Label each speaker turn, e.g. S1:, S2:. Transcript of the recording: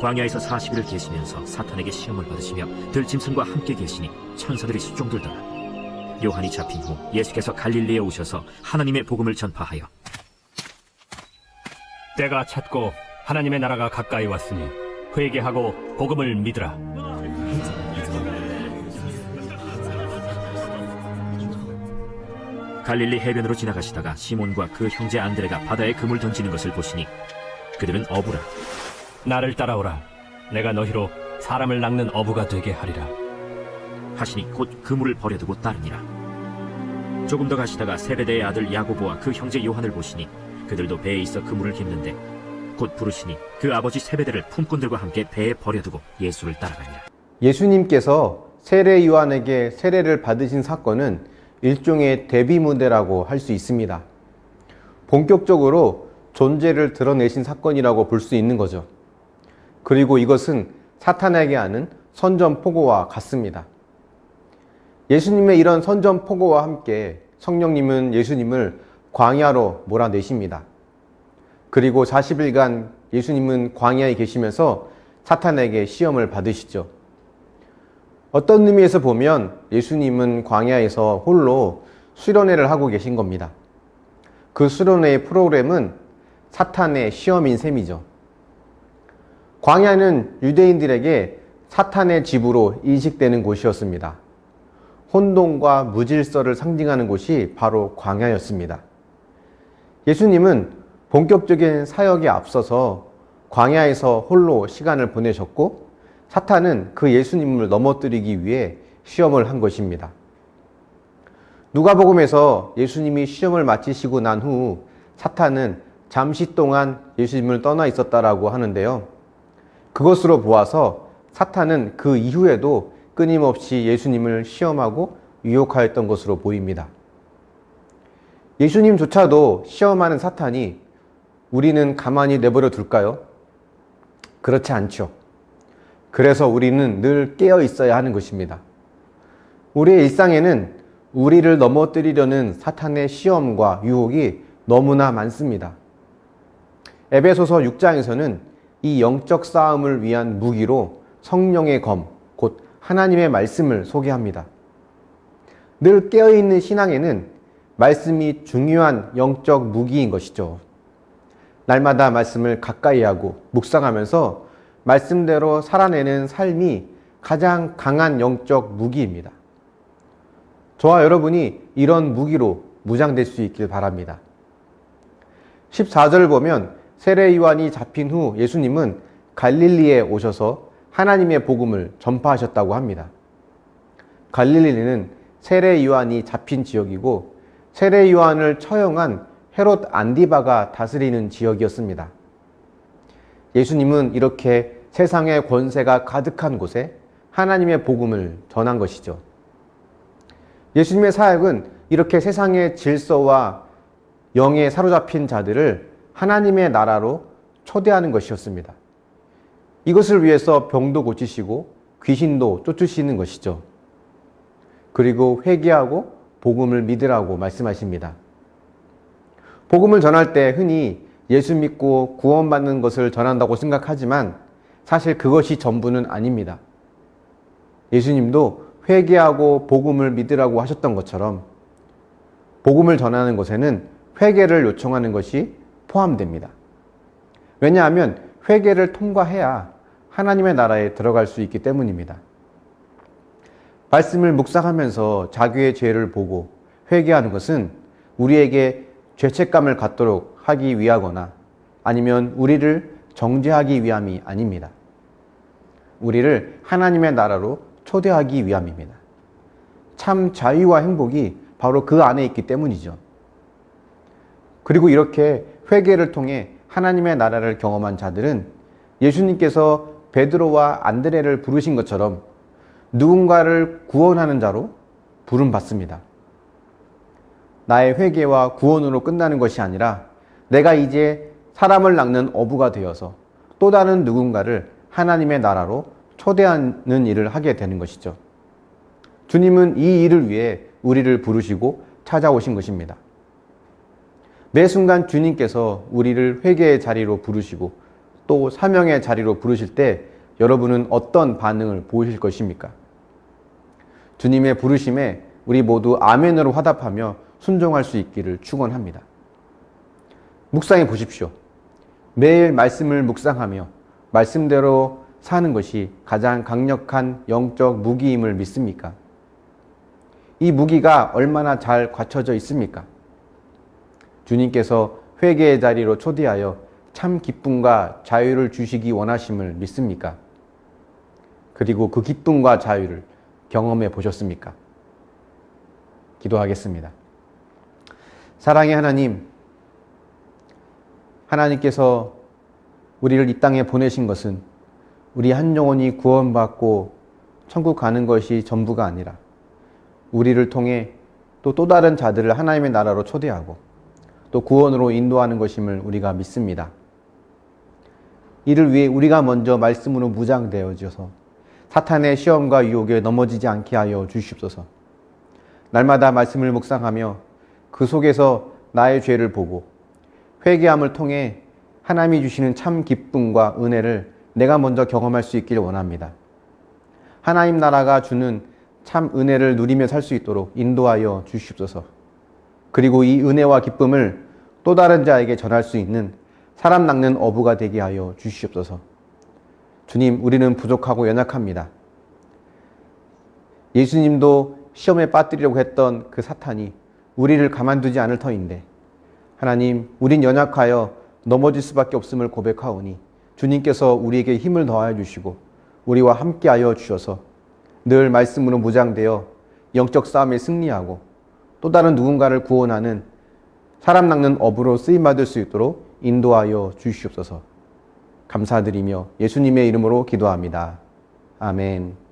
S1: 광야에서 40일을 계시면서 사탄에게 시험을 받으시며 들짐승과 함께 계시니 천사들이 수종들더라. 요한이 잡힌 후 예수께서 갈릴리에 오셔서 하나님의 복음을 전파하여
S2: 때가 찼고 하나님의 나라가 가까이 왔으니 회개하고 복음을 믿으라.
S1: 갈릴리 해변으로 지나가시다가 시몬과 그 형제 안드레가 바다에 그물 던지는 것을 보시니 그들은 어부라.
S2: 나를 따라오라. 내가 너희로 사람을 낚는 어부가 되게 하리라.
S1: 하시니 곧 그물을 버려두고 따르니라. 조금 더 가시다가 세베대의 아들 야고보와 그 형제 요한을 보시니 그들도 배에 있어 그물을 깁는데 곧 부르시니 그 아버지 세베대를 품꾼들과 함께 배에 버려두고 예수를 따라가니라.
S3: 예수님께서 세례 요한에게 세례를 받으신 사건은 일종의 대비무대라고 할 수 있습니다. 본격적으로 존재를 드러내신 사건이라고 볼 수 있는 거죠. 그리고 이것은 사탄에게 하는 선전포고와 같습니다. 예수님의 이런 선전포고와 함께 성령님은 예수님을 광야로 몰아내십니다. 그리고 40일간 예수님은 광야에 계시면서 사탄에게 시험을 받으시죠. 어떤 의미에서 보면 예수님은 광야에서 홀로 수련회를 하고 계신 겁니다. 그 수련회의 프로그램은 사탄의 시험인 셈이죠. 광야는 유대인들에게 사탄의 집으로 인식되는 곳이었습니다. 혼돈과 무질서를 상징하는 곳이 바로 광야였습니다. 예수님은 본격적인 사역에 앞서서 광야에서 홀로 시간을 보내셨고 사탄은 그 예수님을 넘어뜨리기 위해 시험을 한 것입니다. 누가복음에서 예수님이 시험을 마치시고 난 후 사탄은 잠시 동안 예수님을 떠나 있었다라고 하는데요. 그것으로 보아서 사탄은 그 이후에도 끊임없이 예수님을 시험하고 유혹하였던 것으로 보입니다. 예수님조차도 시험하는 사탄이 우리는 가만히 내버려 둘까요? 그렇지 않죠. 그래서 우리는 늘 깨어 있어야 하는 것입니다. 우리의 일상에는 우리를 넘어뜨리려는 사탄의 시험과 유혹이 너무나 많습니다. 에베소서 6장에서는 이 영적 싸움을 위한 무기로 성령의 검, 곧 하나님의 말씀을 소개합니다. 늘 깨어있는 신앙에는 말씀이 중요한 영적 무기인 것이죠. 날마다 말씀을 가까이 하고 묵상하면서 말씀대로 살아내는 삶이 가장 강한 영적 무기입니다. 저와 여러분이 이런 무기로 무장될 수 있길 바랍니다. 14절을 보면 세례 요한이 잡힌 후 예수님은 갈릴리에 오셔서 하나님의 복음을 전파하셨다고 합니다. 갈릴리는 세례 요한이 잡힌 지역이고 세례 요한을 처형한 헤롯 안디바가 다스리는 지역이었습니다. 예수님은 이렇게 세상의 권세가 가득한 곳에 하나님의 복음을 전한 것이죠. 예수님의 사역은 이렇게 세상의 질서와 영에 사로잡힌 자들을 하나님의 나라로 초대하는 것이었습니다. 이것을 위해서 병도 고치시고 귀신도 쫓으시는 것이죠. 그리고 회개하고 복음을 믿으라고 말씀하십니다. 복음을 전할 때 흔히 예수 믿고 구원받는 것을 전한다고 생각하지만 사실 그것이 전부는 아닙니다. 예수님도 회개하고 복음을 믿으라고 하셨던 것처럼 복음을 전하는 것에는 회개를 요청하는 것이 포함됩니다. 왜냐하면 회개를 통과해야 하나님의 나라에 들어갈 수 있기 때문입니다. 말씀을 묵상하면서 자기의 죄를 보고 회개하는 것은 우리에게 죄책감을 갖도록 하기 위하거나 아니면 우리를 정죄하기 위함이 아닙니다. 우리를 하나님의 나라로 초대하기 위함입니다. 참 자유와 행복이 바로 그 안에 있기 때문이죠. 그리고 이렇게 회개를 통해 하나님의 나라를 경험한 자들은 예수님께서 베드로와 안드레를 부르신 것처럼 누군가를 구원하는 자로 부름받습니다. 나의 회개와 구원으로 끝나는 것이 아니라 내가 이제 사람을 낚는 어부가 되어서 또 다른 누군가를 하나님의 나라로 초대하는 일을 하게 되는 것이죠. 주님은 이 일을 위해 우리를 부르시고 찾아오신 것입니다. 매 순간 주님께서 우리를 회개의 자리로 부르시고 또 사명의 자리로 부르실 때 여러분은 어떤 반응을 보이실 것입니까? 주님의 부르심에 우리 모두 아멘으로 화답하며 순종할 수 있기를 축원합니다. 묵상해 보십시오. 매일 말씀을 묵상하며 말씀대로 사는 것이 가장 강력한 영적 무기임을 믿습니까? 이 무기가 얼마나 잘 갖춰져 있습니까? 주님께서 회개의 자리로 초대하여 참 기쁨과 자유를 주시기 원하심을 믿습니까? 그리고 그 기쁨과 자유를 경험해 보셨습니까? 기도하겠습니다. 사랑의 하나님, 하나님께서 우리를 이 땅에 보내신 것은 우리 한 영혼이 구원받고 천국 가는 것이 전부가 아니라 우리를 통해 또 다른 자들을 하나님의 나라로 초대하고 또 구원으로 인도하는 것임을 우리가 믿습니다. 이를 위해 우리가 먼저 말씀으로 무장되어져서 사탄의 시험과 유혹에 넘어지지 않게 하여 주시옵소서. 날마다 말씀을 묵상하며 그 속에서 나의 죄를 보고 회개함을 통해 하나님이 주시는 참 기쁨과 은혜를 내가 먼저 경험할 수 있기를 원합니다. 하나님 나라가 주는 참 은혜를 누리며 살 수 있도록 인도하여 주시옵소서. 그리고 이 은혜와 기쁨을 또 다른 자에게 전할 수 있는 사람 낚는 어부가 되게 하여 주시옵소서. 주님, 우리는 부족하고 연약합니다. 예수님도 시험에 빠뜨리려고 했던 그 사탄이 우리를 가만두지 않을 터인데 하나님, 우린 연약하여 넘어질 수밖에 없음을 고백하오니 주님께서 우리에게 힘을 더하여 주시고 우리와 함께하여 주셔서 늘 말씀으로 무장되어 영적 싸움에 승리하고 또 다른 누군가를 구원하는 사람 낚는 어부로 쓰임받을 수 있도록 인도하여 주시옵소서. 감사드리며 예수님의 이름으로 기도합니다. 아멘.